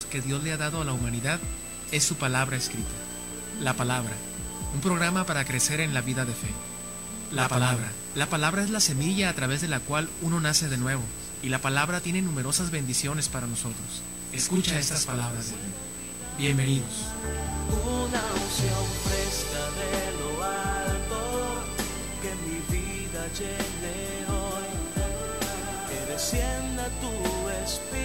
que Dios le ha dado a la humanidad es su palabra escrita. La palabra, un programa para crecer en la vida de fe. La palabra es la semilla a través de la cual uno nace de nuevo, y la palabra tiene numerosas bendiciones para nosotros. Escucha estas palabras de vida. Bienvenidos. Una unción fresca de lo alto, que mi vida llene hoy, que descienda tu espíritu.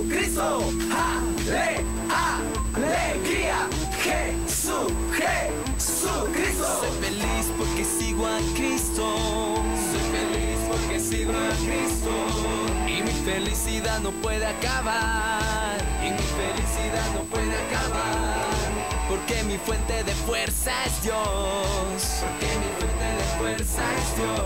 Jesucristo, alegría, Jesucristo. Soy feliz porque sigo a Cristo. Soy feliz porque sigo a Cristo. Y mi felicidad no puede acabar. Y mi felicidad no puede acabar. Porque mi fuente de fuerza es Dios. Porque mi fuente de fuerza es Dios.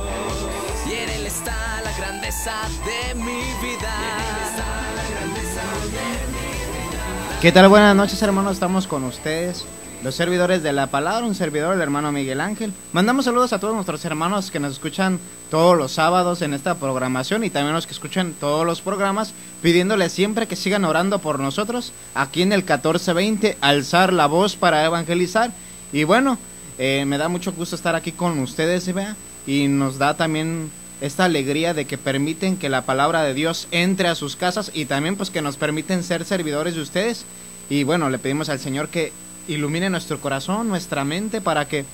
Y en Él está la grandeza de mi vida. Y en Él está la grandeza de mi vida. ¿Qué tal? Buenas noches, hermanos. Estamos con ustedes, los servidores de la palabra, un servidor, el hermano Miguel Ángel. Mandamos saludos a todos nuestros hermanos que nos escuchan todos los sábados en esta programación y también los que escuchan todos los programas, pidiéndoles siempre que sigan orando por nosotros aquí en el 1420, alzar la voz para evangelizar. Y bueno, me da mucho gusto estar aquí con ustedes, ¿vea? Y nos da también esta alegría de que permiten que la palabra de Dios entre a sus casas y también pues que nos permiten ser servidores de ustedes. Y bueno, le pedimos al Señor que ilumine nuestro corazón, nuestra mente, para que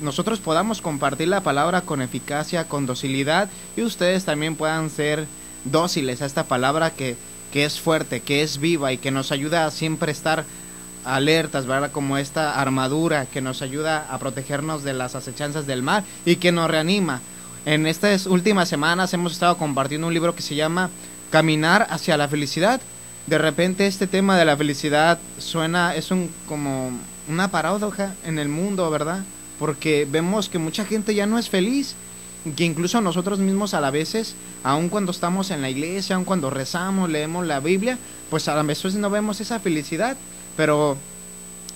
nosotros podamos compartir la palabra con eficacia, con docilidad, y ustedes también puedan ser dóciles a esta palabra que es fuerte, que es viva y que nos ayuda a siempre estar alertas, ¿verdad? Como esta armadura que nos ayuda a protegernos de las acechanzas del mal y que nos reanima. En estas últimas semanas hemos estado compartiendo un libro que se llama Caminar hacia la felicidad. De repente este tema de la felicidad es como una paradoja en el mundo, ¿verdad? Porque vemos que mucha gente ya no es feliz, que incluso nosotros mismos a la veces, aun cuando estamos en la iglesia, aun cuando rezamos, leemos la Biblia, pues a veces no vemos esa felicidad. Pero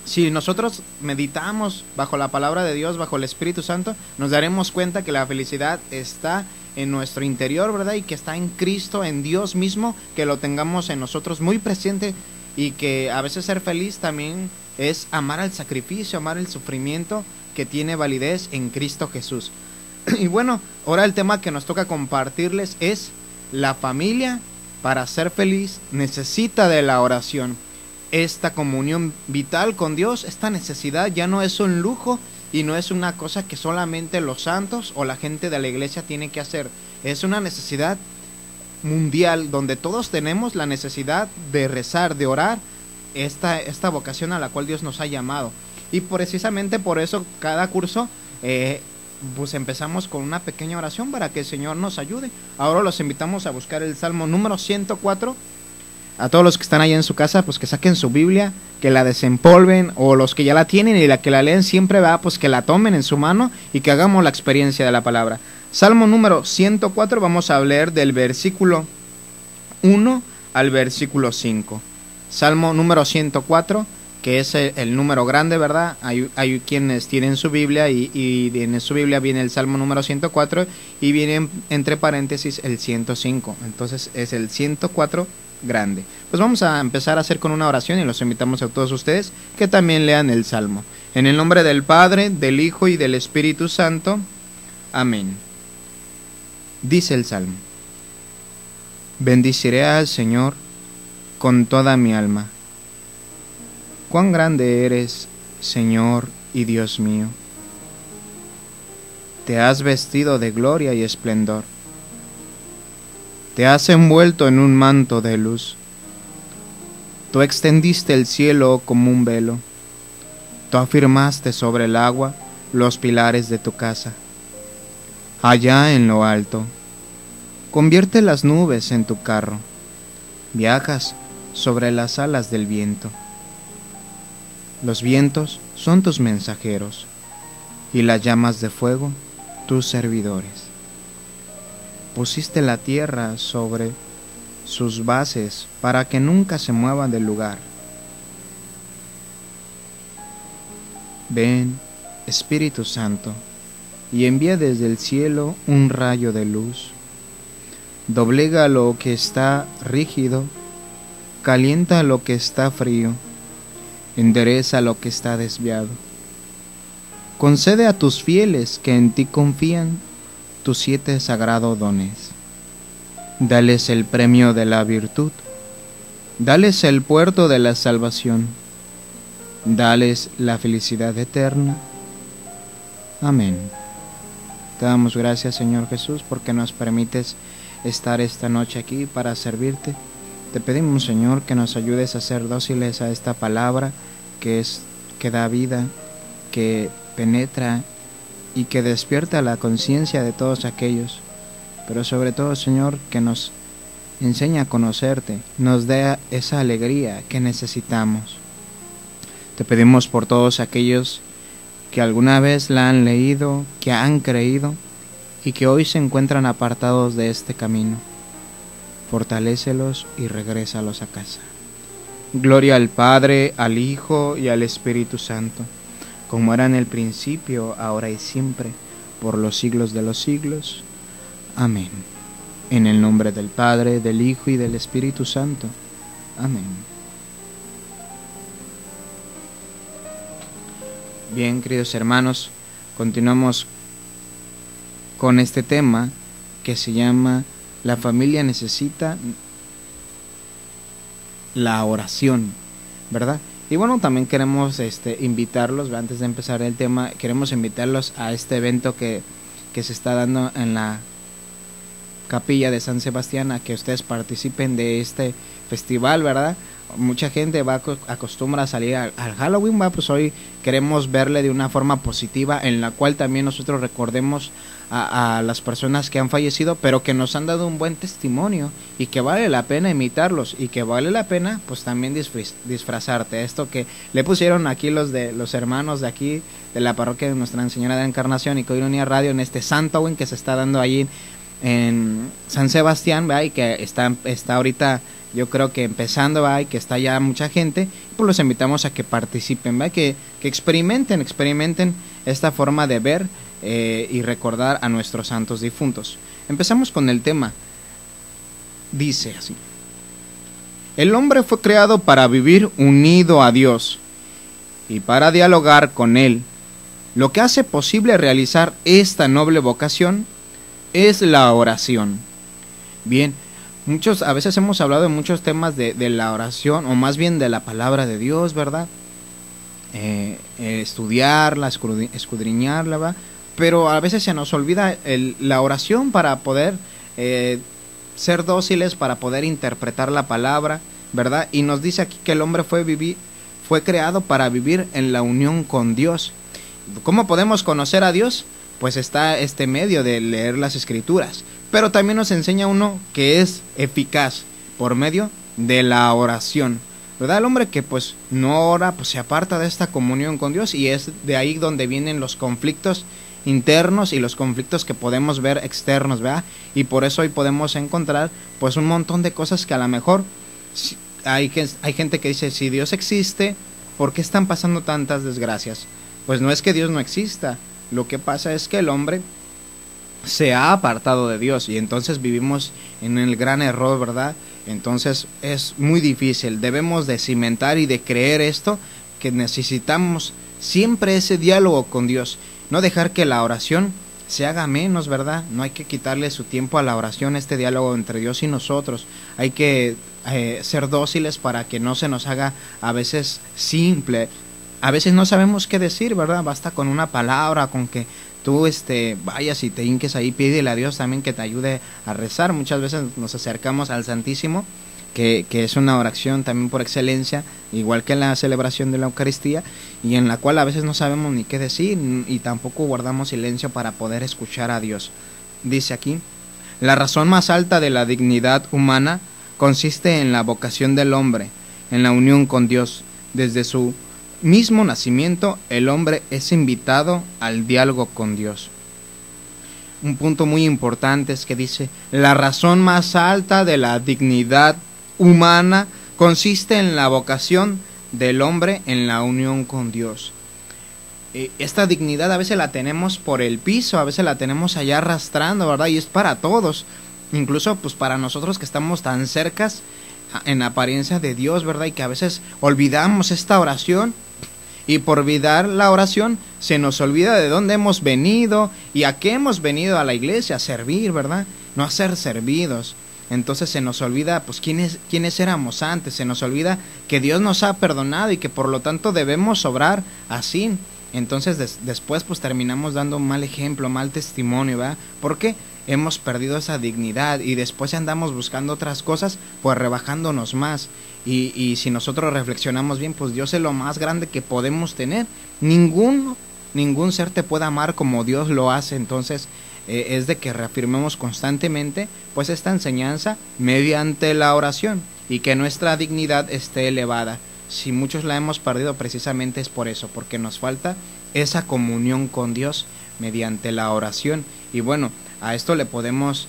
si nosotros meditamos bajo la palabra de Dios, bajo el Espíritu Santo, nos daremos cuenta que la felicidad está en nuestro interior, ¿verdad? Y que está en Cristo, en Dios mismo, que lo tengamos en nosotros muy presente, y que a veces ser feliz también es amar al sacrificio, amar el sufrimiento que tiene validez en Cristo Jesús. Y bueno, ahora el tema que nos toca compartirles es: la familia, para ser feliz, necesita de la oración. Esta comunión vital con Dios, esta necesidad ya no es un lujo y no es una cosa que solamente los santos o la gente de la iglesia tiene que hacer. Es una necesidad mundial donde todos tenemos la necesidad de rezar, de orar, esta vocación a la cual Dios nos ha llamado. Y precisamente por eso cada curso pues empezamos con una pequeña oración para que el Señor nos ayude. Ahora los invitamos a buscar el Salmo número 104. A todos los que están allá en su casa, pues que saquen su Biblia, que la desempolven, o los que ya la tienen y la que la leen siempre va, pues que la tomen en su mano y que hagamos la experiencia de la palabra. Salmo número 104, vamos a leer del versículo 1 al versículo 5. Salmo número 104, que es el número grande, ¿verdad? Hay quienes tienen su Biblia y en su Biblia viene el Salmo número 104 y viene entre paréntesis el 105. Entonces es el 104 grande. Pues vamos a empezar a hacer con una oración y los invitamos a todos ustedes que también lean el Salmo. En el nombre del Padre, del Hijo y del Espíritu Santo. Amén. Dice el Salmo: bendiciré al Señor con toda mi alma. Cuán grande eres, Señor y Dios mío. Te has vestido de gloria y esplendor. Te has envuelto en un manto de luz. Tú extendiste el cielo como un velo. Tú afirmaste sobre el agua los pilares de tu casa. Allá en lo alto, convierte las nubes en tu carro. Viajas sobre las alas del viento. Los vientos son tus mensajeros y las llamas de fuego tus servidores. Pusiste la tierra sobre sus bases para que nunca se muevan del lugar. Ven, Espíritu Santo, y envía desde el cielo un rayo de luz. Doblega lo que está rígido, calienta lo que está frío, endereza lo que está desviado. Concede a tus fieles que en ti confían tus 7 sagrados dones. Dales el premio de la virtud, dales el puerto de la salvación, dales la felicidad eterna. Amén. Te damos gracias, Señor Jesús, porque nos permites estar esta noche aquí para servirte. Te pedimos, Señor, que nos ayudes a ser dóciles a esta palabra que da vida, que penetra y que despierta la conciencia de todos aquellos, pero sobre todo, Señor, que nos enseña a conocerte, nos dé esa alegría que necesitamos. Te pedimos por todos aquellos que alguna vez la han leído, que han creído y que hoy se encuentran apartados de este camino. Fortalécelos y regrésalos a casa. Gloria al Padre, al Hijo y al Espíritu Santo, como era en el principio, ahora y siempre, por los siglos de los siglos. Amén. En el nombre del Padre, del Hijo y del Espíritu Santo. Amén. Bien, queridos hermanos, continuamos con este tema que se llama La familia necesita la oración, ¿verdad? Y bueno, también queremos invitarlos, antes de empezar el tema, queremos invitarlos a este evento que se está dando en la capilla de San Sebastián, a que ustedes participen de este festival, ¿verdad? Mucha gente acostumbra a salir al Halloween, ¿va? Pues hoy queremos verle de una forma positiva, en la cual también nosotros recordemos a las personas que han fallecido, pero que nos han dado un buen testimonio y que vale la pena imitarlos y que vale la pena pues también disfrazarte. Esto que le pusieron aquí los hermanos de aquí de la parroquia de Nuestra Señora de la Encarnación y Coironía Radio en este Halloween que se está dando allí en San Sebastián, ¿verdad? Y que está ahorita, yo creo que empezando, ¿verdad? Y que está ya mucha gente, pues los invitamos a que participen, ¿verdad? Que experimenten esta forma de ver y recordar a nuestros santos difuntos. Empezamos con el tema. Dice así: el hombre fue creado para vivir unido a Dios y para dialogar con Él. Lo que hace posible realizar esta noble vocación es la oración. Bien, a veces hemos hablado de muchos temas de la oración, o más bien de la palabra de Dios, ¿verdad? Estudiarla, escudriñarla, ¿verdad? Pero a veces se nos olvida la oración para poder ser dóciles, para poder interpretar la palabra, ¿verdad? Y nos dice aquí que el hombre fue creado para vivir en la unión con Dios. ¿Cómo podemos conocer a Dios? Pues está este medio de leer las Escrituras, pero también nos enseña uno que es eficaz por medio de la oración, ¿verdad? El hombre que pues no ora, pues se aparta de esta comunión con Dios, y es de ahí donde vienen los conflictos internos y los conflictos que podemos ver externos, ¿verdad? Y por eso hoy podemos encontrar pues un montón de cosas que a lo mejor hay gente que dice, si Dios existe, ¿por qué están pasando tantas desgracias? Pues no es que Dios no exista. Lo que pasa es que el hombre se ha apartado de Dios y entonces vivimos en el gran error, ¿verdad? Entonces es muy difícil. Debemos de cimentar y de creer esto, que necesitamos siempre ese diálogo con Dios. No dejar que la oración se haga menos, ¿verdad? No hay que quitarle su tiempo a la oración, este diálogo entre Dios y nosotros. Hay que ser dóciles para que no se nos haga a veces simple. A veces no sabemos qué decir, ¿verdad? Basta con una palabra, con que tú vayas y te hinques ahí, pídele a Dios también que te ayude a rezar. Muchas veces nos acercamos al Santísimo, que es una oración también por excelencia, igual que la celebración de la Eucaristía, y en la cual a veces no sabemos ni qué decir y tampoco guardamos silencio para poder escuchar a Dios. Dice aquí: la razón más alta de la dignidad humana consiste en la vocación del hombre, en la unión con Dios. Desde su mismo nacimiento, el hombre es invitado al diálogo con Dios. un punto muy importante es que dice: la razón más alta de la dignidad humana consiste en la vocación del hombre en la unión con Dios. Esta dignidad a veces la tenemos por el piso, a veces la tenemos allá arrastrando, ¿verdad? Y es para todos, incluso pues para nosotros que estamos tan cercas en apariencia de Dios, ¿verdad? Y que a veces olvidamos esta oración, y por olvidar la oración se nos olvida de dónde hemos venido y a qué hemos venido a la iglesia, a servir, ¿verdad? No a ser servidos. Entonces se nos olvida pues quiénes éramos antes, se nos olvida que Dios nos ha perdonado y que por lo tanto debemos obrar así. Entonces después pues terminamos dando un mal ejemplo, mal testimonio, ¿verdad? Porque hemos perdido esa dignidad y después andamos buscando otras cosas, pues rebajándonos más. Y si nosotros reflexionamos bien, pues Dios es lo más grande que podemos tener. Ningún ser te puede amar como Dios lo hace. Entonces es de que reafirmemos constantemente pues esta enseñanza mediante la oración, y que nuestra dignidad esté elevada. Si muchos la hemos perdido, precisamente es por eso, porque nos falta esa comunión con Dios mediante la oración. Y bueno, a esto le podemos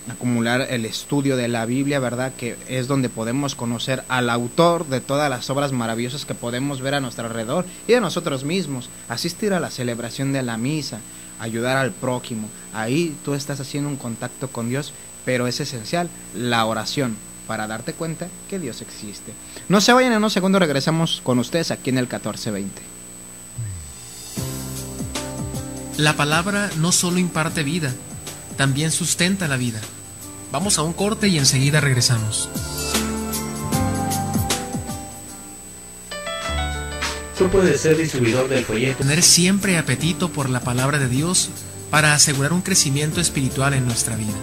acumular el estudio de la Biblia, ¿verdad? Que es donde podemos conocer al autor de todas las obras maravillosas que podemos ver a nuestro alrededor y de nosotros mismos. Asistir a la celebración de la misa, ayudar al prójimo. Ahí tú estás haciendo un contacto con Dios, pero es esencial la oración para darte cuenta que Dios existe. No se vayan, en unos segundos regresamos con ustedes aquí en el 1420. La palabra no solo imparte vida, también sustenta la vida. Vamos a un corte y enseguida regresamos. Tú puedes ser distribuidor del folleto. Tener siempre apetito por la palabra de Dios para asegurar un crecimiento espiritual en nuestra vida.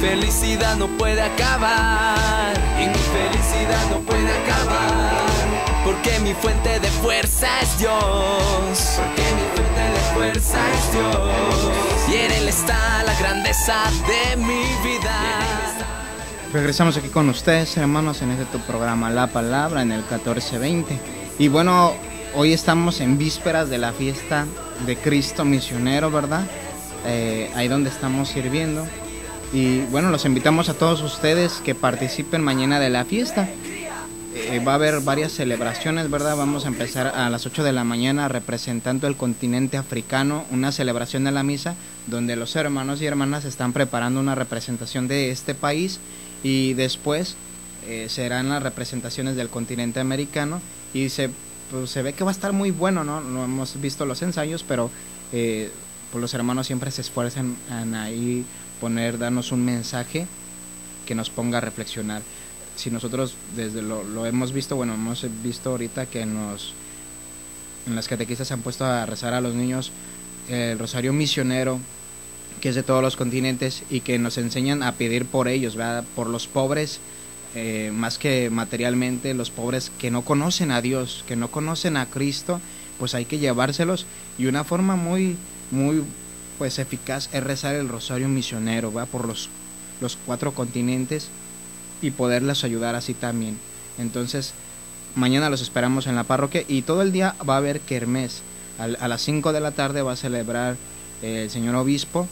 Felicidad no puede acabar, y mi felicidad no puede acabar, porque mi fuente de fuerza es Dios, porque mi fuente de fuerza es Dios, y en Él está la grandeza de mi vida. Regresamos aquí con ustedes, hermanos, en este tu programa La Palabra, en el 1420. Y bueno, hoy estamos en vísperas de la fiesta de Cristo Misionero, ¿verdad? Ahí donde estamos sirviendo. Y bueno, los invitamos a todos ustedes que participen mañana de la fiesta. Va a haber varias celebraciones, ¿verdad? Vamos a empezar a las 8 de la mañana representando el continente africano, una celebración de la misa donde los hermanos y hermanas están preparando una representación de este país, y después serán las representaciones del continente americano, y se ve que va a estar muy bueno, ¿no? No hemos visto los ensayos, pero pues los hermanos siempre se esfuerzan en ahí darnos un mensaje que nos ponga a reflexionar. Si nosotros desde lo hemos visto, bueno, hemos visto ahorita que en las catequistas se han puesto a rezar a los niños el rosario misionero, que es de todos los continentes, y que nos enseñan a pedir por ellos, ¿verdad? Por los pobres, más que materialmente, los pobres que no conocen a Dios, que no conocen a Cristo, pues hay que llevárselos, y una forma muy pues eficaz es rezar el rosario misionero, ¿va? Por los 4 continentes, y poderles ayudar así también. Entonces mañana los esperamos en la parroquia, y todo el día va a haber kermés. A las 5 de la tarde va a celebrar el señor obispo,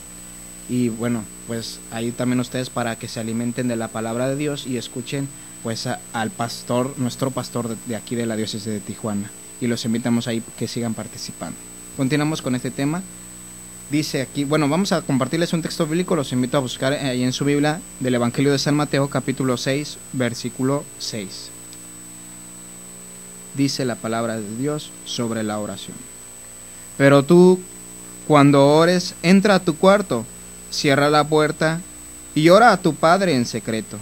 y bueno, pues ahí también ustedes, para que se alimenten de la palabra de Dios y escuchen pues al pastor, nuestro pastor de aquí de la diócesis de Tijuana, y los invitamos ahí que sigan participando. Continuamos con este tema. Dice aquí, bueno, vamos a compartirles un texto bíblico, los invito a buscar ahí en su Biblia, del Evangelio de San Mateo, capítulo 6, versículo 6. Dice la palabra de Dios sobre la oración: pero tú, cuando ores, entra a tu cuarto, cierra la puerta y ora a tu Padre en secreto.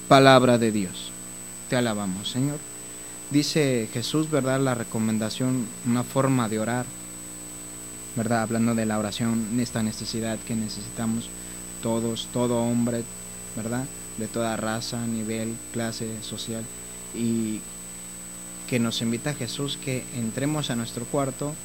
Palabra de Dios. Te alabamos, Señor. dice Jesús, ¿verdad? La recomendación, una forma de orar, ¿verdad? Hablando de la oración, esta necesidad que necesitamos todos, todo hombre, ¿verdad? De toda raza, nivel, clase social, y que nos invita Jesús que entremos a nuestro cuarto,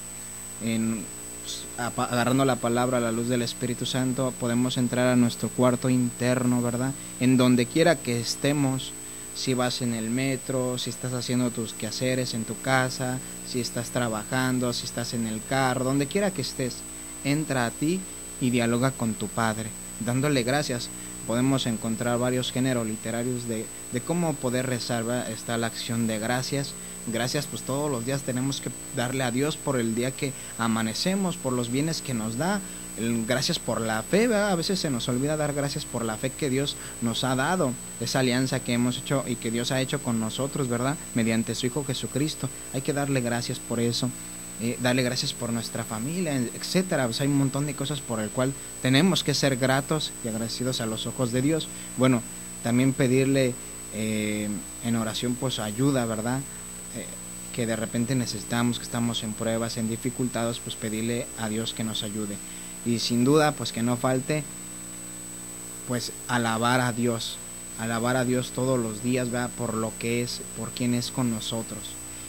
agarrando la palabra a la luz del Espíritu Santo, podemos entrar a nuestro cuarto interno, ¿verdad? En donde quiera que estemos, si vas en el metro, si estás haciendo tus quehaceres en tu casa, si estás trabajando, si estás en el carro, donde quiera que estés, entra a ti y dialoga con tu Padre, dándole gracias. Podemos encontrar varios géneros literarios de cómo poder rezar, ¿verdad? Está la acción de gracias. Gracias, pues todos los días tenemos que darle a Dios por el día que amanecemos, por los bienes que nos da. Gracias por la fe, ¿verdad? A veces se nos olvida dar gracias por la fe que Dios nos ha dado, esa alianza que hemos hecho y que Dios ha hecho con nosotros, ¿verdad? Mediante su Hijo Jesucristo. Hay que darle gracias por eso. Darle gracias por nuestra familia, etcétera. Pues hay un montón de cosas por el cual tenemos que ser gratos y agradecidos a los ojos de Dios. Bueno, también pedirle en oración pues ayuda, ¿verdad? Que de repente necesitamos, que estamos en pruebas, en dificultades, pues pedirle a Dios que nos ayude. Y sin duda pues que no falte pues alabar a Dios todos los días, ¿verdad? Por lo que es, por quien es con nosotros.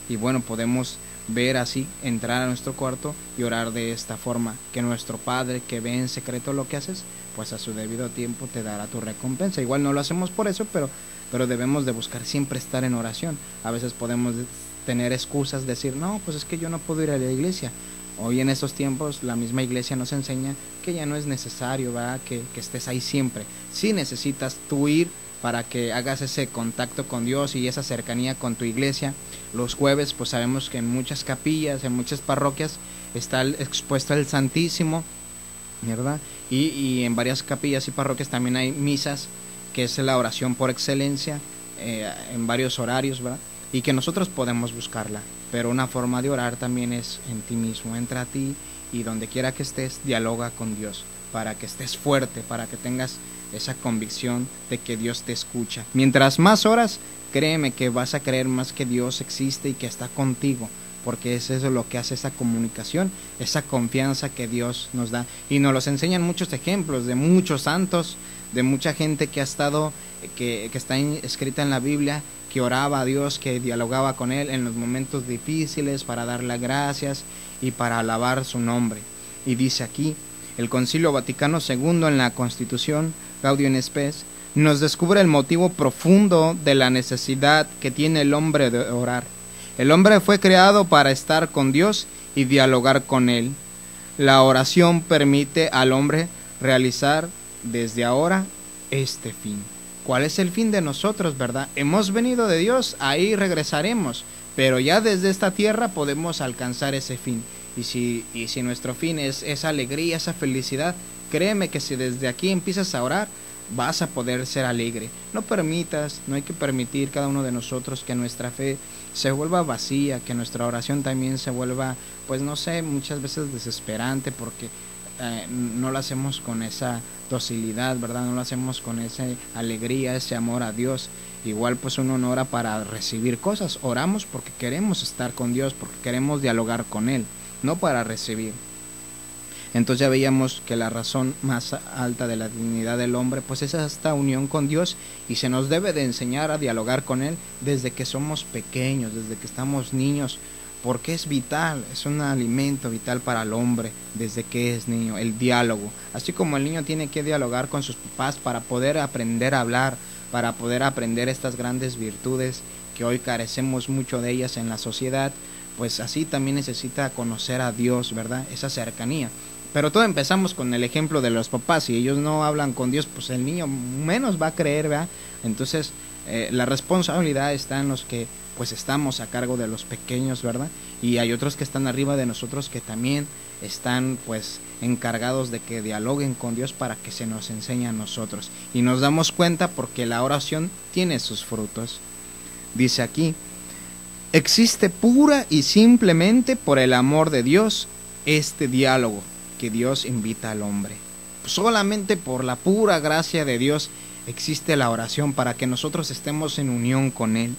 Y bueno, podemos ver así, entrar a nuestro cuarto y orar de esta forma, que nuestro Padre que ve en secreto lo que haces, pues a su debido tiempo te dará tu recompensa. Igual no lo hacemos por eso, pero debemos de buscar siempre estar en oración. A veces podemos tener excusas, decir, no, pues es que yo no puedo ir a la iglesia. Hoy en estos tiempos la misma iglesia nos enseña que ya no es necesario, ¿verdad? Que estés ahí siempre. Sí necesitas tú ir para que hagas ese contacto con Dios y esa cercanía con tu iglesia. Los jueves pues sabemos que en muchas capillas, en muchas parroquias está expuesto el Santísimo, ¿verdad? Y en varias capillas y parroquias también hay misas, que es la oración por excelencia, en varios horarios, ¿verdad? Y que nosotros podemos buscarla, pero una forma de orar también es en ti mismo. Entra a ti y donde quiera que estés, dialoga con Dios, para que estés fuerte, para que tengas esa convicción de que Dios te escucha. Mientras más oras, créeme que vas a creer más que Dios existe y que está contigo, porque es eso lo que hace esa comunicación, esa confianza que Dios nos da. Y nos los enseñan muchos ejemplos de muchos santos, de mucha gente que ha estado, que está escrita en la Biblia, que oraba a Dios, que dialogaba con Él en los momentos difíciles para darle gracias y para alabar su nombre. Y dice aquí, el Concilio Vaticano II en la Constitución Gaudium et Spes nos descubre el motivo profundo de la necesidad que tiene el hombre de orar. El hombre fue creado para estar con Dios y dialogar con Él. La oración permite al hombre realizar desde ahora este fin. ¿Cuál es el fin de nosotros, verdad? Hemos venido de Dios, ahí regresaremos, pero ya desde esta tierra podemos alcanzar ese fin. Y si nuestro fin es esa alegría, esa felicidad, créeme que si desde aquí empiezas a orar, vas a poder ser alegre. No hay que permitir cada uno de nosotros que nuestra fe se vuelva vacía, que nuestra oración también se vuelva, pues no sé, muchas veces desesperante, porque no lo hacemos con esa docilidad, ¿verdad? No lo hacemos con esa alegría, ese amor a Dios. Igual pues uno no ora para recibir cosas, oramos porque queremos estar con Dios, porque queremos dialogar con Él, no para recibir. Entonces ya veíamos que la razón más alta de la dignidad del hombre pues es esta unión con Dios, y se nos debe de enseñar a dialogar con Él desde que somos pequeños, desde que estamos niños, porque es vital, es un alimento vital para el hombre desde que es niño, el diálogo. Así como el niño tiene que dialogar con sus papás para poder aprender a hablar, para poder aprender estas grandes virtudes que hoy carecemos mucho de ellas en la sociedad, pues así también necesita conocer a Dios, ¿verdad? Esa cercanía. Pero todo empezamos con el ejemplo de los papás. Si ellos no hablan con Dios, pues el niño menos va a creer, ¿verdad? Entonces la responsabilidad está en los que pues estamos a cargo de los pequeños, ¿verdad? Y hay otros que están arriba de nosotros que también están pues encargados de que dialoguen con Dios para que se nos enseñe a nosotros. Y nos damos cuenta porque la oración tiene sus frutos. Dice aquí, existe pura y simplemente por el amor de Dios este diálogo que Dios invita al hombre. Solamente por la pura gracia de Dios existe la oración, para que nosotros estemos en unión con Él.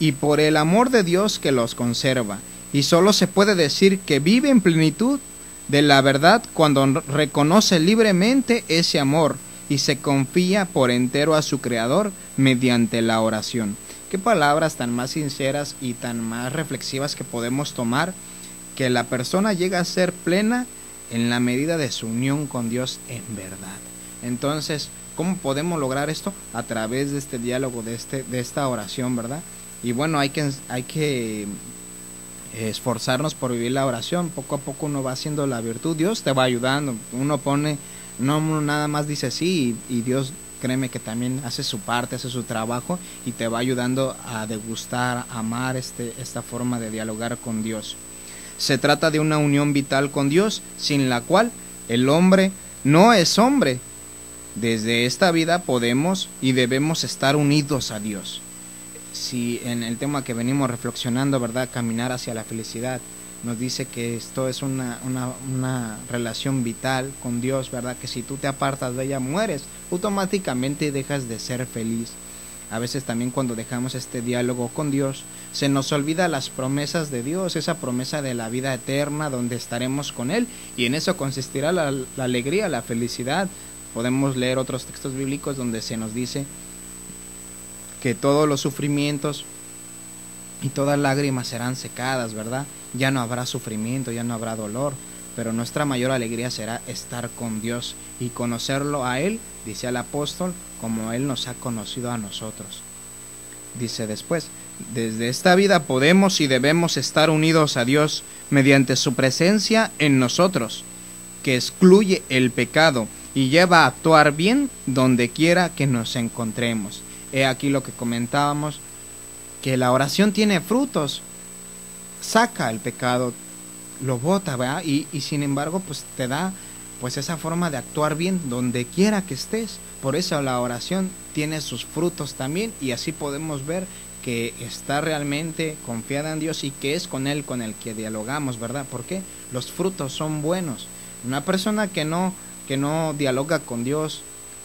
y por el amor de Dios que los conserva. Y solo se puede decir que vive en plenitud de la verdad cuando reconoce libremente ese amor y se confía por entero a su Creador mediante la oración. Qué palabras tan más sinceras y tan más reflexivas que podemos tomar, que la persona llega a ser plena en la medida de su unión con Dios en verdad. Entonces, ¿cómo podemos lograr esto? A través de este diálogo, de esta oración, ¿verdad? Y bueno, hay que esforzarnos por vivir la oración. Poco a poco uno va haciendo la virtud, Dios te va ayudando. Uno no nada más dice sí, y Dios, créeme que también hace su parte, hace su trabajo y te va ayudando a degustar, a amar esta forma de dialogar con Dios. Se trata de una unión vital con Dios, sin la cual el hombre no es hombre. Desde esta vida podemos y debemos estar unidos a Dios. Si en el tema que venimos reflexionando, ¿verdad?, caminar hacia la felicidad, nos dice que esto es una relación vital con Dios, ¿verdad?, que si tú te apartas de ella mueres, automáticamente dejas de ser feliz. A veces también cuando dejamos este diálogo con Dios, se nos olvida las promesas de Dios, esa promesa de la vida eterna donde estaremos con Él, y en eso consistirá la alegría, la felicidad. Podemos leer otros textos bíblicos donde se nos dice que todos los sufrimientos y todas lágrimas serán secadas, ¿verdad? Ya no habrá sufrimiento, ya no habrá dolor, pero nuestra mayor alegría será estar con Dios y conocerlo a Él, dice el apóstol, como Él nos ha conocido a nosotros. Dice después, desde esta vida podemos y debemos estar unidos a Dios mediante su presencia en nosotros, que excluye el pecado y lleva a actuar bien donde quiera que nos encontremos. He aquí lo que comentábamos, que la oración tiene frutos, saca el pecado, lo bota, ¿verdad? Y sin embargo, pues te da pues esa forma de actuar bien donde quiera que estés. Por eso la oración tiene sus frutos también, y así podemos ver que está realmente confiada en Dios y que es con Él con el que dialogamos, ¿verdad? Porque los frutos son buenos. Una persona que no dialoga con Dios,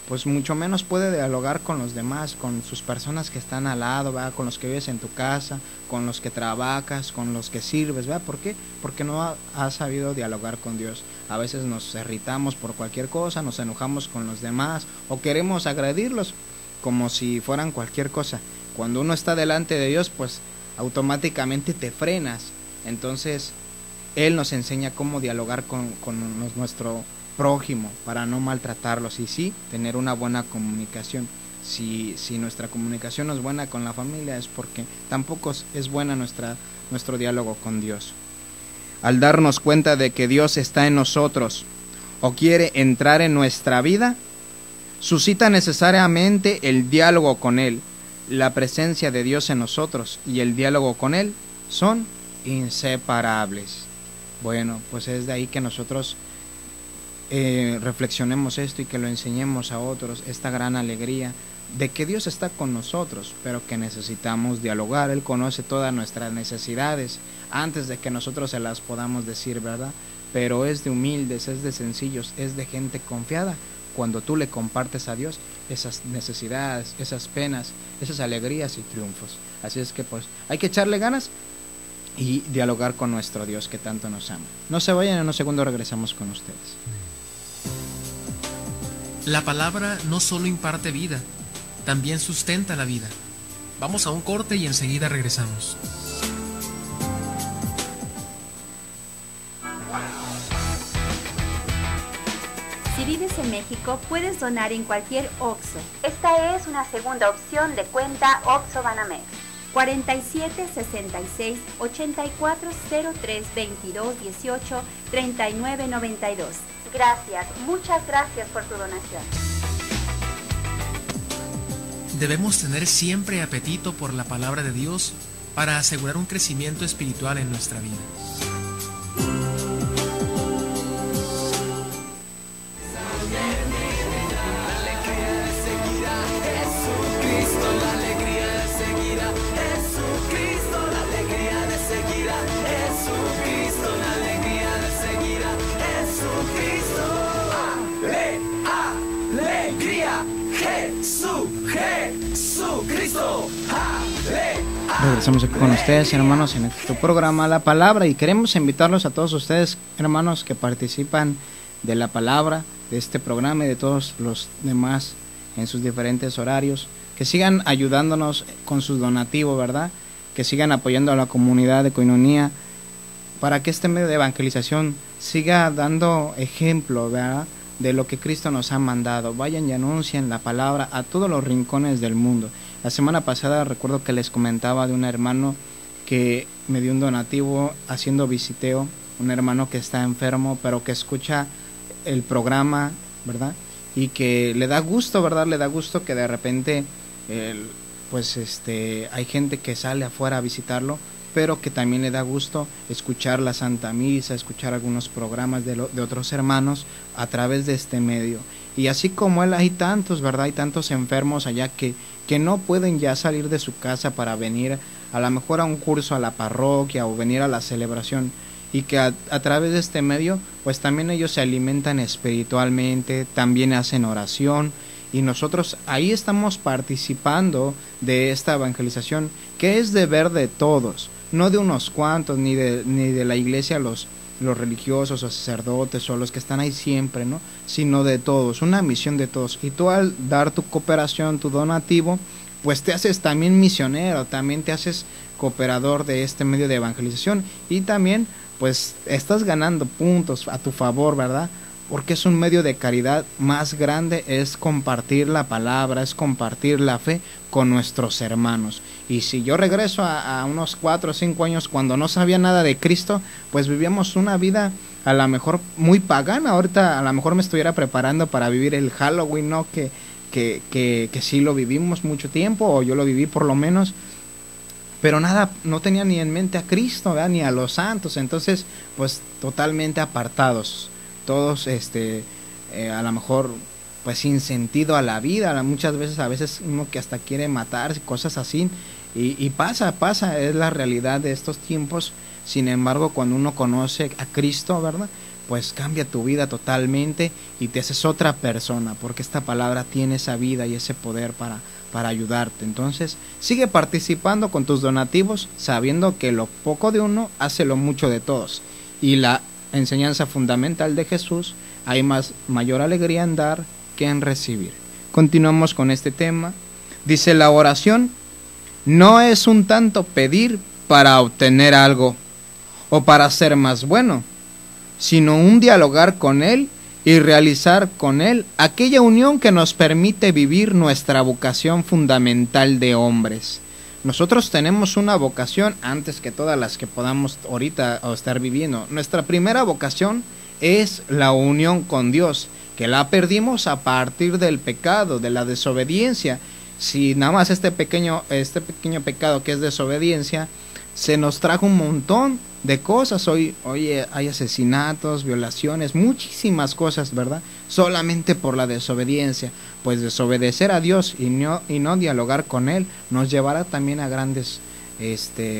pues mucho menos puede dialogar con los demás, con sus personas que están al lado, ¿verdad?, con los que vives en tu casa, con los que trabajas, con los que sirves, ¿verdad? ¿Por qué? Porque no has sabido dialogar con Dios. A veces nos irritamos por cualquier cosa, nos enojamos con los demás o queremos agredirlos como si fueran cualquier cosa. Cuando uno está delante de Dios, pues automáticamente te frenas. Entonces, Él nos enseña cómo dialogar con nuestro prójimo para no maltratarlos y sí tener una buena comunicación. Si nuestra comunicación no es buena con la familia, es porque tampoco es buena nuestro diálogo con Dios. Al darnos cuenta de que Dios está en nosotros o quiere entrar en nuestra vida, suscita necesariamente el diálogo con Él. La presencia de Dios en nosotros y el diálogo con Él son inseparables. Bueno, pues es de ahí que nosotros reflexionemos esto y que lo enseñemos a otros, esta gran alegría de que Dios está con nosotros, pero que necesitamos dialogar. Él conoce todas nuestras necesidades antes de que nosotros se las podamos decir, ¿verdad? Pero es de humildes, es de sencillos, es de gente confiada cuando tú le compartes a Dios esas necesidades, esas penas, esas alegrías y triunfos. Así es que pues hay que echarle ganas y dialogar con nuestro Dios que tanto nos ama. No se vayan, en unos segundos regresamos con ustedes. La palabra no solo imparte vida, también sustenta la vida. Vamos a un corte y enseguida regresamos. Si vives en México, puedes donar en cualquier OXXO. Esta es una segunda opción de cuenta OXXO Banamex. 47 66 84 03 22 18 39 92. Gracias, muchas gracias por tu donación. Debemos tener siempre apetito por la palabra de Dios para asegurar un crecimiento espiritual en nuestra vida. Regresamos aquí con ustedes, hermanos, en este programa La Palabra, y queremos invitarlos a todos ustedes, hermanos, que participan de La Palabra, de este programa y de todos los demás en sus diferentes horarios, que sigan ayudándonos con sus donativos, ¿verdad? Que sigan apoyando a la comunidad de Koinonia para que este medio de evangelización siga dando ejemplo, ¿verdad?, de lo que Cristo nos ha mandado. Vayan y anuncien la palabra a todos los rincones del mundo. La semana pasada recuerdo que les comentaba de un hermano que me dio un donativo haciendo visiteo, un hermano que está enfermo, pero que escucha el programa, ¿verdad? Y que le da gusto, ¿verdad? Le da gusto que de repente, hay gente que sale afuera a visitarlo, pero que también le da gusto escuchar la Santa Misa, escuchar algunos programas de otros hermanos a través de este medio. Y así como él, hay tantos, ¿verdad? Hay tantos enfermos allá que no pueden ya salir de su casa para venir a lo mejor a un curso a la parroquia o venir a la celebración, y que a través de este medio pues también ellos se alimentan espiritualmente, también hacen oración, y nosotros ahí estamos participando de esta evangelización que es deber de todos, no de unos cuantos, ni de la iglesia, los religiosos o sacerdotes o los que están ahí siempre, ¿no?, sino de todos, una misión de todos. Y tú, al dar tu cooperación, tu donativo, pues te haces también misionero, también te haces cooperador de este medio de evangelización, y también pues estás ganando puntos a tu favor, ¿verdad? Porque es un medio de caridad más grande, es compartir la palabra, es compartir la fe con nuestros hermanos. Y si yo regreso a unos 4 o 5 años, cuando no sabía nada de Cristo, pues vivíamos una vida a lo mejor muy pagana. Ahorita a lo mejor me estuviera preparando para vivir el Halloween, ¿no? Que sí lo vivimos mucho tiempo, o yo lo viví por lo menos, pero nada, no tenía ni en mente a Cristo, ¿verdad?, ni a los santos. Entonces pues totalmente apartados, todos a lo mejor pues sin sentido a la vida, muchas veces, a veces uno que hasta quiere matarse, cosas así, y pasa, es la realidad de estos tiempos. Sin embargo, cuando uno conoce a Cristo, ¿verdad?, pues cambia tu vida totalmente y te haces otra persona, porque esta palabra tiene esa vida y ese poder para ayudarte. Entonces sigue participando con tus donativos, sabiendo que lo poco de uno hace lo mucho de todos, y la enseñanza fundamental de Jesús: hay mayor alegría en dar que en recibir. Continuamos con este tema. Dice: la oración no es un tanto pedir para obtener algo o para ser más bueno, sino un dialogar con Él y realizar con Él aquella unión que nos permite vivir nuestra vocación fundamental de hombres. Nosotros tenemos una vocación antes que todas las que podamos ahorita o estar viviendo. Nuestra primera vocación es la unión con Dios, que la perdimos a partir del pecado, de la desobediencia. Si nada más este pequeño pecado que es desobediencia, se nos trajo un montón de cosas. Hoy hay asesinatos, violaciones, muchísimas cosas, ¿verdad? Solamente por la desobediencia. Pues desobedecer a Dios y no dialogar con Él nos llevará también a grandes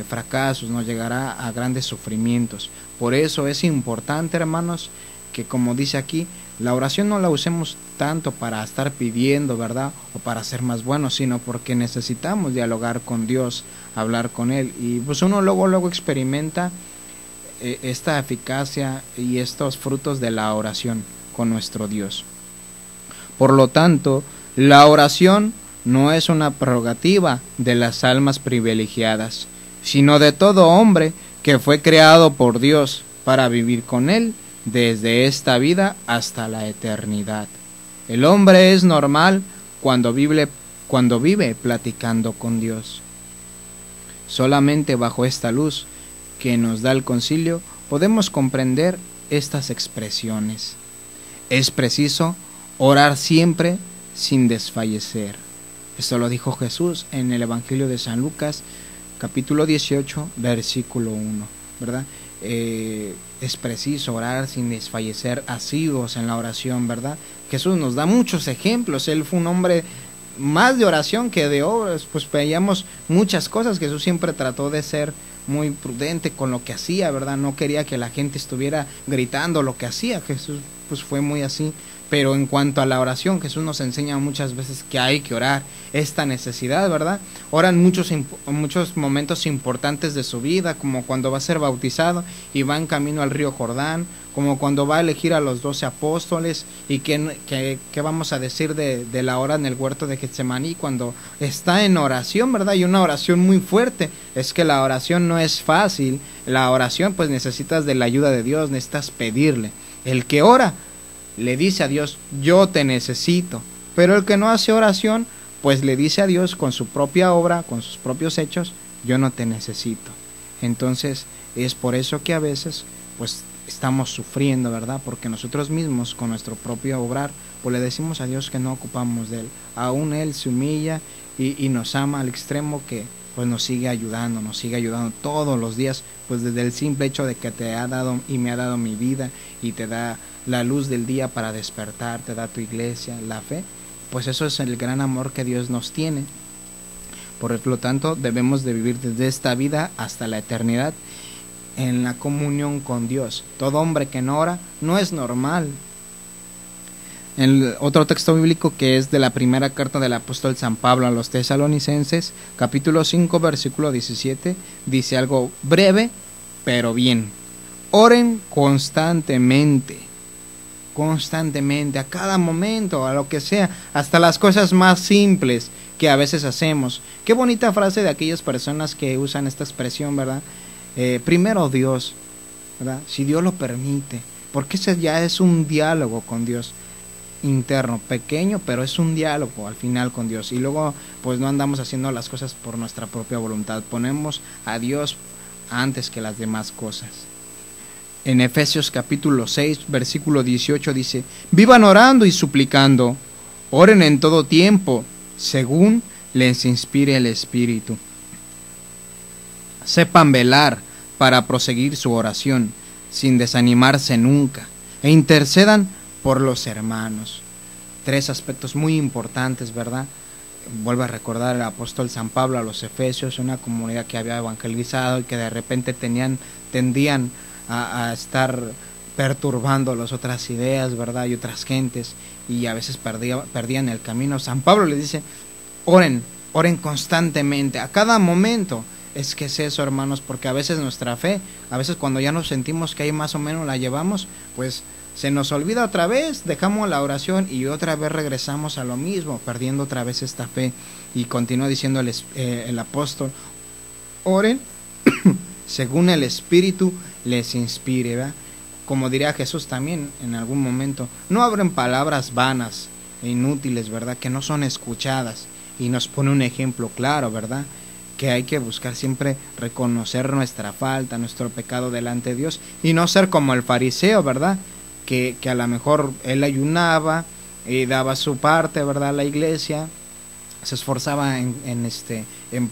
fracasos, nos llegará a grandes sufrimientos. Por eso es importante, hermanos, que, como dice aquí, la oración no la usemos tanto para estar pidiendo, ¿verdad?, o para ser más buenos, sino porque necesitamos dialogar con Dios, hablar con Él. Y pues uno luego experimenta esta eficacia y estos frutos de la oración con nuestro Dios. Por lo tanto, la oración no es una prerrogativa de las almas privilegiadas, sino de todo hombre que fue creado por Dios para vivir con Él desde esta vida hasta la eternidad. El hombre es normal cuando vive platicando con Dios. Solamente bajo esta luz que nos da el concilio podemos comprender estas expresiones. Es preciso orar siempre sin desfallecer. Esto lo dijo Jesús en el Evangelio de San Lucas, capítulo 18, versículo 1, ¿verdad? Es preciso orar sin desfallecer, asiduos en la oración, ¿verdad? Jesús nos da muchos ejemplos. Él fue un hombre más de oración que de obras. Pues veíamos muchas cosas. Jesús siempre trató de ser muy prudente con lo que hacía, ¿verdad? No quería que la gente estuviera gritando lo que hacía. Jesús pues fue muy así. Pero en cuanto a la oración, Jesús nos enseña muchas veces que hay que orar, esta necesidad, ¿verdad? Ora en muchos momentos importantes de su vida, como cuando va a ser bautizado y va en camino al río Jordán, como cuando va a elegir a los 12 apóstoles, y que vamos a decir de la hora en el huerto de Getsemaní, cuando está en oración, ¿verdad? Y una oración muy fuerte. Es que la oración no es fácil, la oración pues necesitas de la ayuda de Dios, necesitas pedirle. El que ora le dice a Dios, yo te necesito, pero el que no hace oración, pues le dice a Dios con su propia obra, con sus propios hechos, yo no te necesito. Entonces es por eso que a veces pues estamos sufriendo, ¿verdad? Porque nosotros mismos con nuestro propio obrar, pues le decimos a Dios que no ocupamos de Él. Aún Él se humilla y nos ama al extremo que pues nos sigue ayudando todos los días, pues desde el simple hecho de que te ha dado y me ha dado mi vida y te da la luz del día para despertar, te da tu iglesia, la fe, pues eso es el gran amor que Dios nos tiene. Por lo tanto, debemos de vivir desde esta vida hasta la eternidad en la comunión con Dios. Todo hombre que no ora no es normal. El otro texto bíblico, que es de la primera carta del apóstol San Pablo a los Tesalonicenses, capítulo 5, versículo 17, dice algo breve, pero bien. Oren constantemente, a cada momento, a lo que sea, hasta las cosas más simples que a veces hacemos. Qué bonita frase de aquellas personas que usan esta expresión, ¿verdad? Primero Dios, ¿verdad? Si Dios lo permite, porque ese ya es un diálogo con Dios interno, pequeño, pero es un diálogo al final con Dios. Y luego pues no andamos haciendo las cosas por nuestra propia voluntad, ponemos a Dios antes que las demás cosas. En Efesios capítulo 6 versículo 18 dice, vivan orando y suplicando, oren en todo tiempo, según les inspire el Espíritu. Sepan velar para proseguir su oración, sin desanimarse nunca, e intercedan por los hermanos. 3 aspectos muy importantes, ¿verdad? Vuelvo a recordar el apóstol San Pablo a los Efesios, una comunidad que había evangelizado y que de repente tendían a estar perturbando las otras ideas, ¿verdad? Y otras gentes, y a veces perdían el camino. San Pablo les dice, oren constantemente, a cada momento. Es que es eso, hermanos, porque a veces nuestra fe, a veces cuando ya nos sentimos que ahí más o menos la llevamos, pues se nos olvida otra vez, dejamos la oración y otra vez regresamos a lo mismo, perdiendo otra vez esta fe. Y continúa diciendo el apóstol, oren según el Espíritu les inspire, ¿verdad? Como diría Jesús también en algún momento, no abren palabras vanas e inútiles, ¿verdad? Que no son escuchadas. Y nos pone un ejemplo claro, ¿verdad? Que hay que buscar siempre reconocer nuestra falta, nuestro pecado delante de Dios, y no ser como el fariseo, ¿verdad? Que a lo mejor él ayunaba y daba su parte, ¿verdad? A la iglesia, se esforzaba en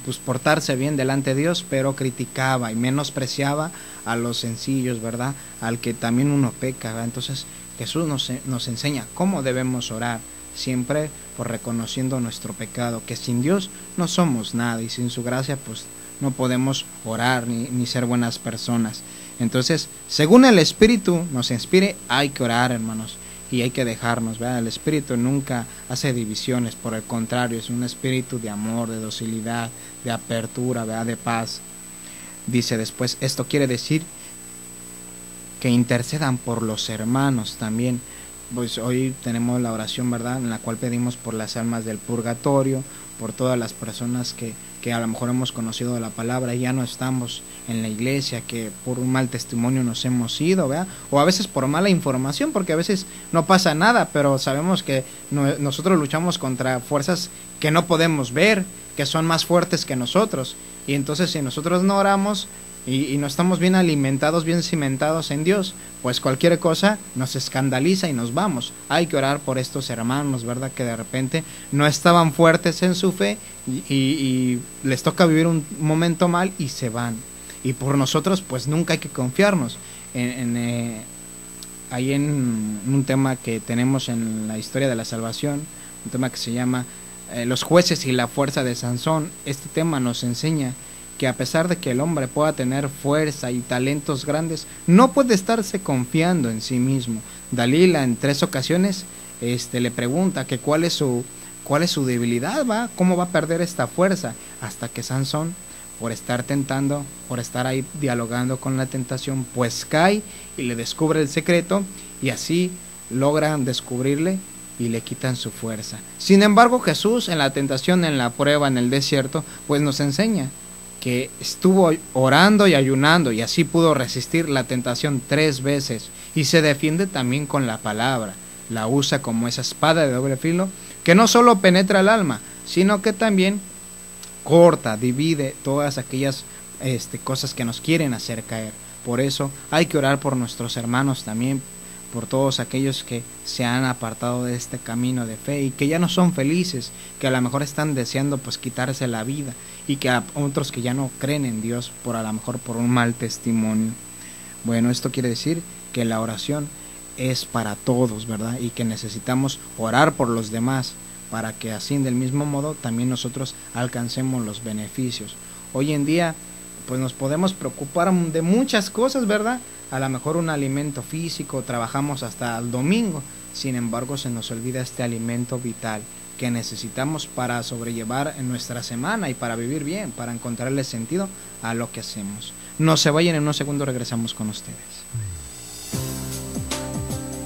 pues, portarse bien delante de Dios, pero criticaba y menospreciaba a los sencillos, ¿verdad? Al que también uno peca, ¿verdad? Entonces Jesús nos enseña cómo debemos orar, siempre pues reconociendo nuestro pecado, que sin Dios no somos nada y sin su gracia pues no podemos orar ni ser buenas personas. Entonces, según el Espíritu nos inspire, hay que orar, hermanos, y hay que dejarnos, ¿verdad? El Espíritu nunca hace divisiones, por el contrario, es un espíritu de amor, de docilidad, de apertura, ¿verdad? De paz. Dice después, esto quiere decir que intercedan por los hermanos también. Pues hoy tenemos la oración, ¿verdad?, en la cual pedimos por las almas del purgatorio, por todas las personas que a lo mejor hemos conocido la palabra y ya no estamos en la iglesia, que por un mal testimonio nos hemos ido, ¿verdad? O a veces por mala información, porque a veces no pasa nada, pero sabemos que nosotros luchamos contra fuerzas que no podemos ver, que son más fuertes que nosotros, y entonces si nosotros no oramos y no estamos bien alimentados, bien cimentados en Dios, pues cualquier cosa nos escandaliza y nos vamos. Hay que orar por estos hermanos, ¿verdad?, que de repente no estaban fuertes en su fe y les toca vivir un momento mal y se van. Y por nosotros pues nunca hay que confiarnos. Hay en un tema que tenemos en la historia de la salvación, un tema que se llama los jueces y la fuerza de Sansón. Este tema nos enseña que a pesar de que el hombre pueda tener fuerza y talentos grandes, no puede estarse confiando en sí mismo. Dalila en 3 ocasiones le pregunta que cuál es su debilidad, cómo va a perder esta fuerza, hasta que Sansón, por estar tentando, por estar ahí dialogando con la tentación, pues cae y le descubre el secreto, y así logran descubrirle y le quitan su fuerza. Sin embargo, Jesús en la tentación, en la prueba, en el desierto, pues nos enseña que estuvo orando y ayunando, y así pudo resistir la tentación 3 veces, y se defiende también con la palabra. La usa como esa espada de doble filo, que no solo penetra el alma, sino que también corta, divide todas aquellas cosas que nos quieren hacer caer. Por eso hay que orar por nuestros hermanos también, por todos aquellos que se han apartado de este camino de fe y que ya no son felices, que a lo mejor están deseando pues quitarse la vida, y que a otros que ya no creen en Dios a lo mejor por un mal testimonio. Bueno, esto quiere decir que la oración es para todos, ¿verdad? Y que necesitamos orar por los demás para que así del mismo modo también nosotros alcancemos los beneficios. Hoy en día pues nos podemos preocupar de muchas cosas, ¿verdad? A lo mejor un alimento físico, trabajamos hasta el domingo, sin embargo se nos olvida este alimento vital que necesitamos para sobrellevar en nuestra semana y para vivir bien, para encontrarle sentido a lo que hacemos. No se vayan, en unos segundos regresamos con ustedes.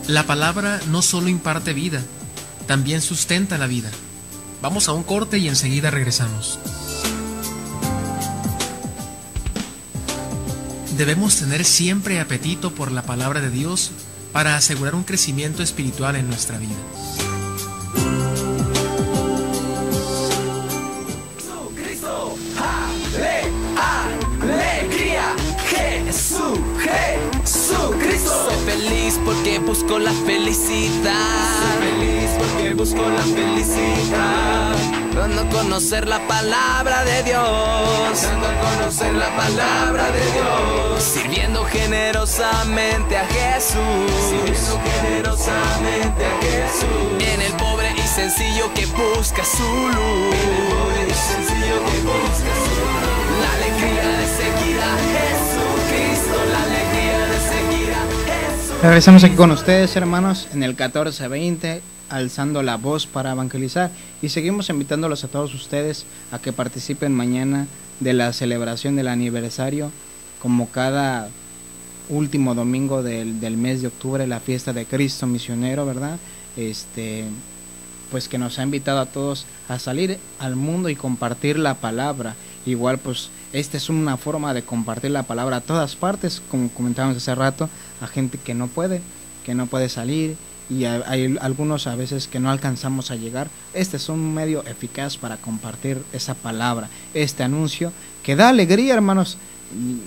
La palabra no solo imparte vida, también sustenta la vida. Vamos a un corte y enseguida regresamos. Debemos tener siempre apetito por la palabra de Dios para asegurar un crecimiento espiritual en nuestra vida. Jesucristo, alegría, Jesucristo. Soy feliz porque busco la felicidad. Soy feliz porque busco la felicidad. Dando a conocer la palabra de Dios. Dando a conocer la palabra de Dios. Sirviendo generosamente a Jesús. Sirviendo generosamente a Jesús. En el pobre y sencillo que busca su luz. En el pobre y sencillo que busca su luz. La alegría de seguir a Jesucristo. La alegría de seguir a Jesús. Regresamos aquí con ustedes, hermanos, en el 1420, alzando la voz para evangelizar, y seguimos invitándolos a todos ustedes a que participen mañana de la celebración del aniversario, como cada último domingo del mes de octubre, la fiesta de Cristo Misionero, ¿verdad? Pues que nos ha invitado a todos a salir al mundo y compartir la palabra. Igual pues esta es una forma de compartir la palabra a todas partes, como comentábamos hace rato, a gente que no puede salir, y hay algunos a veces que no alcanzamos a llegar. Este es un medio eficaz para compartir esa palabra, este anuncio que da alegría, hermanos.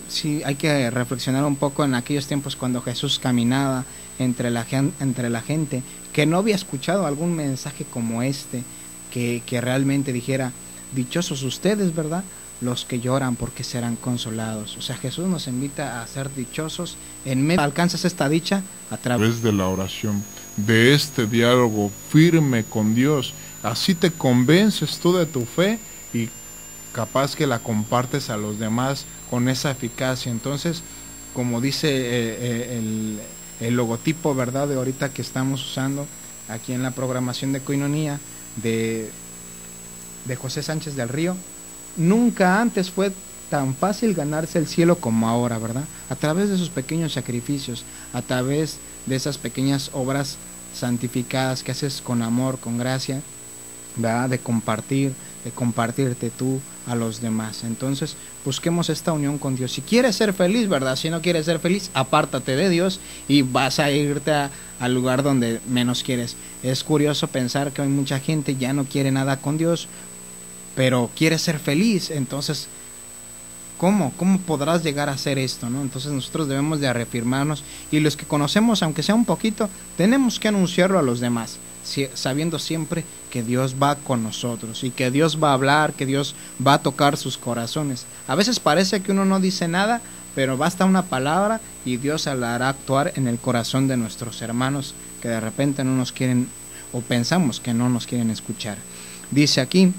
Sí, hay que reflexionar un poco en aquellos tiempos cuando Jesús caminaba entre la gente, que no había escuchado algún mensaje como este, que realmente dijera: dichosos ustedes, ¿verdad?, los que lloran, porque serán consolados. O sea, Jesús nos invita a ser dichosos en medio. Alcanzas esta dicha a través de la oración, de este diálogo firme con Dios. Así te convences tú de tu fe y capaz que la compartes a los demás con esa eficacia. Entonces, como dice el logotipo, ¿verdad?, de ahorita que estamos usando aquí en la programación de Coinonía de José Sánchez del Río, nunca antes fue tan fácil ganarse el cielo como ahora, ¿verdad? A través de esos pequeños sacrificios, a través de esas pequeñas obras santificadas que haces con amor, con gracia, ¿verdad?, de compartirte tú a los demás. Entonces busquemos esta unión con Dios. Si quieres ser feliz, ¿verdad? Si no quieres ser feliz, apártate de Dios y vas a irte al lugar donde menos quieres. Es curioso pensar que hoy mucha gente ya no quiere nada con Dios, pero quiere ser feliz. Entonces, ¿cómo podrás llegar a hacer esto, no? Entonces nosotros debemos de reafirmarnos, y los que conocemos, aunque sea un poquito, tenemos que anunciarlo a los demás, sabiendo siempre que Dios va con nosotros y que Dios va a hablar, que Dios va a tocar sus corazones. A veces parece que uno no dice nada, pero basta una palabra y Dios hará actuar en el corazón de nuestros hermanos que de repente no nos quieren, o pensamos que no nos quieren escuchar. Dice aquí: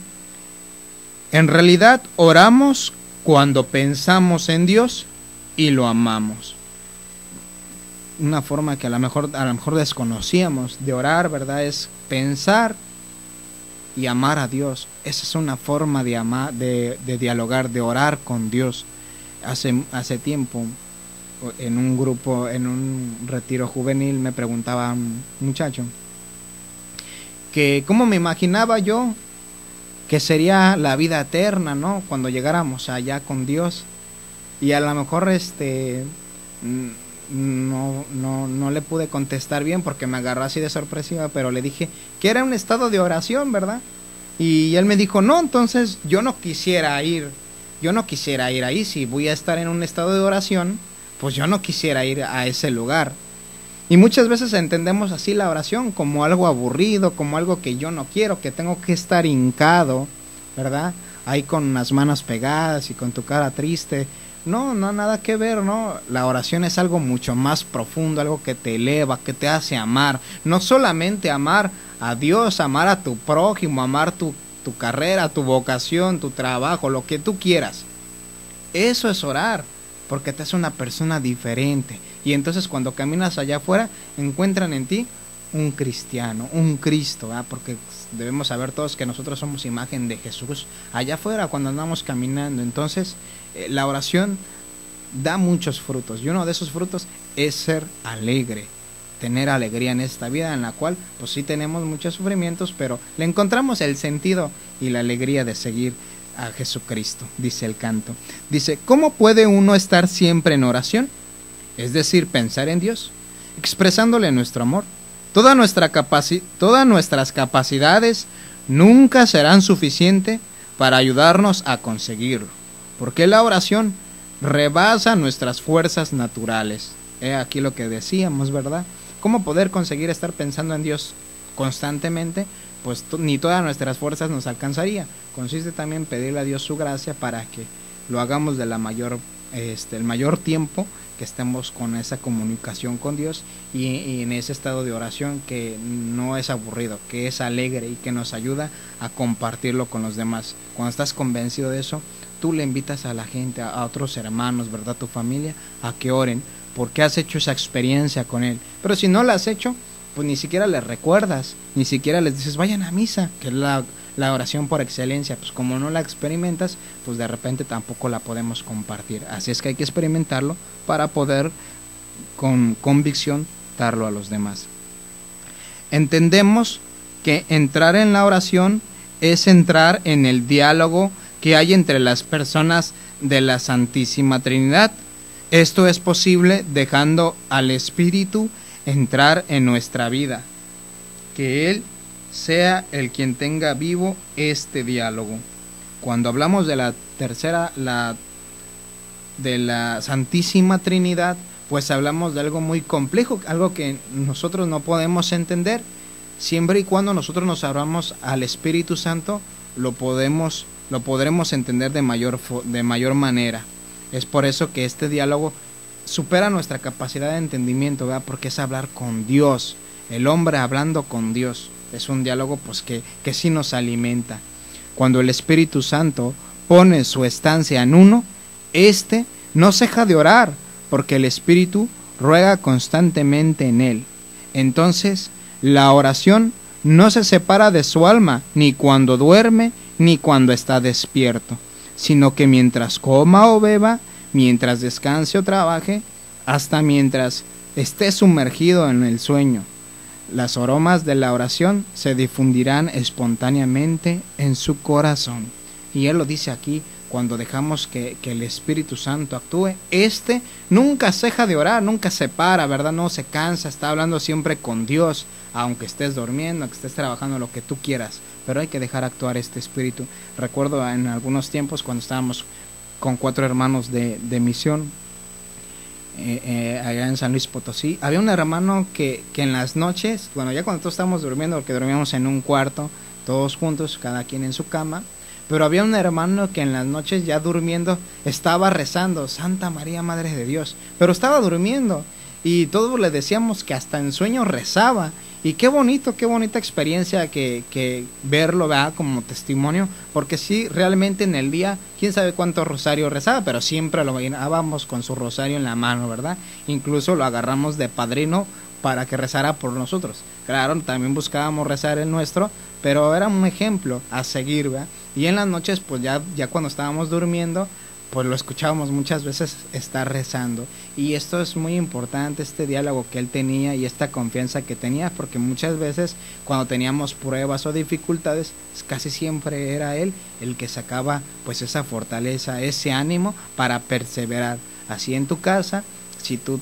en realidad oramos cuando pensamos en Dios y lo amamos. Una forma que a lo mejor desconocíamos de orar, ¿verdad? Es pensar y amar a Dios. Esa es una forma de amar, de dialogar, de orar con Dios. Hace tiempo, en un grupo, en un retiro juvenil, me preguntaba un muchacho que cómo me imaginaba yo que sería la vida eterna, ¿no? Cuando llegáramos allá con Dios. Y a lo mejor no le pude contestar bien porque me agarró así de sorpresiva, pero le dije que era un estado de oración, ¿verdad? Y él me dijo, no, entonces yo no quisiera ir ahí. Si voy a estar en un estado de oración, pues yo no quisiera ir a ese lugar. Y muchas veces entendemos así la oración como algo aburrido, como algo que yo no quiero, que tengo que estar hincado, ¿verdad? Ahí con las manos pegadas y con tu cara triste. No, nada que ver, ¿no? La oración es algo mucho más profundo, algo que te eleva, que te hace amar. No solamente amar a Dios, amar a tu prójimo, amar tu carrera, tu vocación, tu trabajo, lo que tú quieras. Eso es orar, porque te hace una persona diferente. Y entonces cuando caminas allá afuera, encuentran en ti un cristiano, un Cristo, ¿verdad? Porque debemos saber todos que nosotros somos imagen de Jesús allá afuera cuando andamos caminando. Entonces la oración da muchos frutos, y uno de esos frutos es ser alegre, tener alegría en esta vida en la cual pues sí tenemos muchos sufrimientos, pero le encontramos el sentido y la alegría de seguir a Jesucristo. Dice el canto, dice, ¿cómo puede uno estar siempre en oración? Es decir, pensar en Dios, expresándole nuestro amor. Todas nuestras capacidades nunca serán suficientes para ayudarnos a conseguirlo, porque la oración rebasa nuestras fuerzas naturales. Aquí lo que decíamos, ¿verdad? ¿Cómo poder conseguir estar pensando en Dios constantemente? Pues ni todas nuestras fuerzas nos alcanzaría. Consiste también en pedirle a Dios su gracia para que lo hagamos de el mayor tiempo que estemos con esa comunicación con Dios y en ese estado de oración que no es aburrido, que es alegre y que nos ayuda a compartirlo con los demás. Cuando estás convencido de eso, tú le invitas a la gente, a otros hermanos, ¿verdad? Tu familia, a que oren, porque has hecho esa experiencia con Él. Pero si no la has hecho, pues ni siquiera les recuerdas, ni siquiera les dices, vayan a misa, que es la oración por excelencia. Pues como no la experimentas, pues de repente tampoco la podemos compartir. Así es que hay que experimentarlo para poder con convicción darlo a los demás. Entendemos que entrar en la oración es entrar en el diálogo que hay entre las personas de la Santísima Trinidad. Esto es posible dejando al Espíritu entrar en nuestra vida, que Él sea el quien tenga vivo este diálogo. Cuando hablamos de de la Santísima Trinidad, pues hablamos de algo muy complejo, algo que nosotros no podemos entender. Siempre y cuando nosotros nos abramos al Espíritu Santo, lo podremos entender de mayor manera. Es por eso que este diálogo supera nuestra capacidad de entendimiento, ¿verdad? Porque es hablar con Dios, el hombre hablando con Dios. Es un diálogo pues que sí nos alimenta. Cuando el Espíritu Santo pone su estancia en uno, no ceja de orar, porque el Espíritu ruega constantemente en él. Entonces, la oración no se separa de su alma, ni cuando duerme, ni cuando está despierto, sino que mientras coma o beba, mientras descanse o trabaje, hasta mientras esté sumergido en el sueño, las aromas de la oración se difundirán espontáneamente en su corazón. Y él lo dice aquí, cuando dejamos que el Espíritu Santo actúe, nunca ceja de orar, nunca se para, ¿verdad? No se cansa, está hablando siempre con Dios, aunque estés durmiendo, aunque estés trabajando, lo que tú quieras, pero hay que dejar actuar este Espíritu. Recuerdo en algunos tiempos cuando estábamos con 4 hermanos de misión, allá en San Luis Potosí, había un hermano que en las noches, bueno, ya cuando todos estábamos durmiendo, porque dormíamos en un cuarto, todos juntos, cada quien en su cama, pero había un hermano que en las noches ya durmiendo estaba rezando, Santa María Madre de Dios, pero estaba durmiendo y todos le decíamos que hasta en sueño rezaba, Y qué bonita experiencia que verlo, ¿verdad? Como testimonio, porque sí, realmente en el día, quién sabe cuánto rosario rezaba, pero siempre lo mirábamos con su rosario en la mano, ¿verdad? Incluso lo agarramos de padrino para que rezara por nosotros. Claro, también buscábamos rezar el nuestro, pero era un ejemplo a seguir, ¿verdad? Y en las noches, pues ya cuando estábamos durmiendo, pues lo escuchábamos muchas veces estar rezando. Y esto es muy importante, este diálogo que él tenía y esta confianza que tenía, porque muchas veces cuando teníamos pruebas o dificultades, casi siempre era él el que sacaba pues esa fortaleza, ese ánimo para perseverar. Así en tu casa, si tú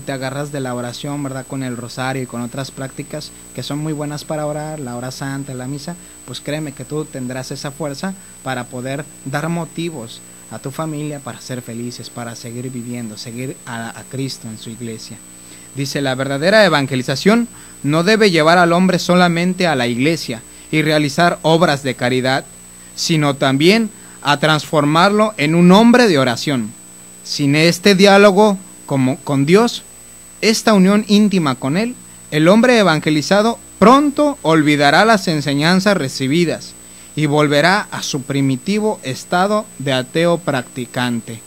te agarras de la oración, ¿verdad? Con el rosario y con otras prácticas que son muy buenas para orar, la hora santa, la misa, pues créeme que tú tendrás esa fuerza para poder dar motivos a tu familia para ser felices, para seguir viviendo, seguir a Cristo en su iglesia. Dice, la verdadera evangelización no debe llevar al hombre solamente a la iglesia y realizar obras de caridad, sino también a transformarlo en un hombre de oración. Sin este diálogo con Dios, esta unión íntima con Él, el hombre evangelizado pronto olvidará las enseñanzas recibidas y volverá a su primitivo estado de ateo practicante.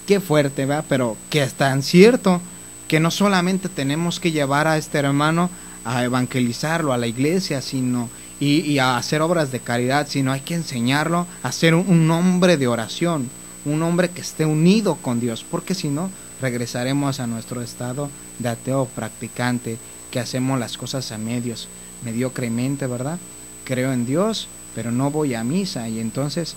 Qué fuerte, ¿verdad? Pero que es tan cierto que no solamente tenemos que llevar a este hermano a evangelizarlo a la iglesia, sino y a hacer obras de caridad, sino hay que enseñarlo a ser un hombre de oración, un hombre que esté unido con Dios, porque si no, regresaremos a nuestro estado de ateo practicante, que hacemos las cosas a mediocremente, ¿verdad? Creo en Dios, pero no voy a misa, y entonces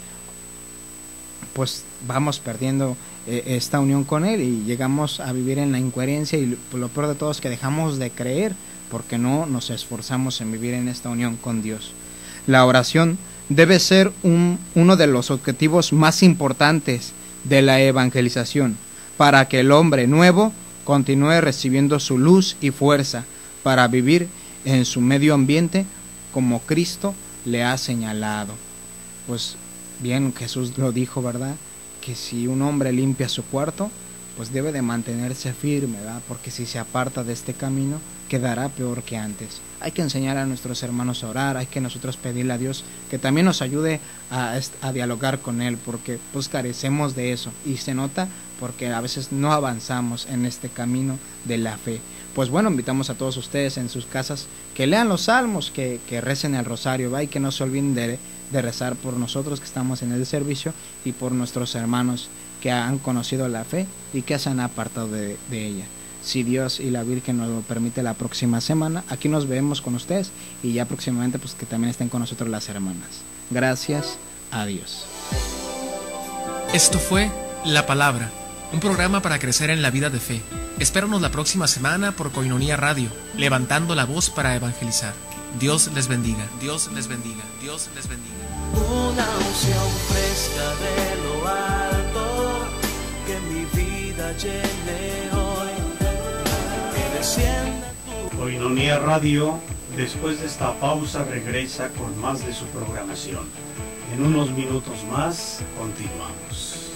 pues vamos perdiendo esta unión con Él y llegamos a vivir en la incoherencia, y lo peor de todo es que dejamos de creer porque no nos esforzamos en vivir en esta unión con Dios. La oración debe ser uno de los objetivos más importantes de la evangelización, para que el hombre nuevo continúe recibiendo su luz y fuerza para vivir en su medio ambiente como Cristo le ha señalado. Pues bien, Jesús lo dijo, ¿verdad? Que si un hombre limpia su cuarto, pues debe de mantenerse firme, ¿verdad? Porque si se aparta de este camino, quedará peor que antes. Hay que enseñar a nuestros hermanos a orar, hay que nosotros pedirle a Dios que también nos ayude a dialogar con Él, porque pues carecemos de eso, y se nota porque a veces no avanzamos en este camino de la fe. Pues bueno, invitamos a todos ustedes en sus casas que lean los salmos, que recen el rosario, ¿va? Y que no se olviden de rezar por nosotros que estamos en el servicio y por nuestros hermanos que han conocido la fe y que se han apartado de ella. Si Dios y la Virgen nos lo permite, la próxima semana aquí nos vemos con ustedes, y ya próximamente pues que también estén con nosotros las hermanas. Gracias a Dios. Esto fue La Palabra, un programa para crecer en la vida de fe. Espéranos la próxima semana por Koinonia Radio, levantando la voz para evangelizar. Dios les bendiga, Dios les bendiga, Dios les bendiga. Una unción fresca de lo alto, que mi vida llene hoy, que descienda tu... Koinonia Radio, después de esta pausa, regresa con más de su programación. En unos minutos más, continuamos.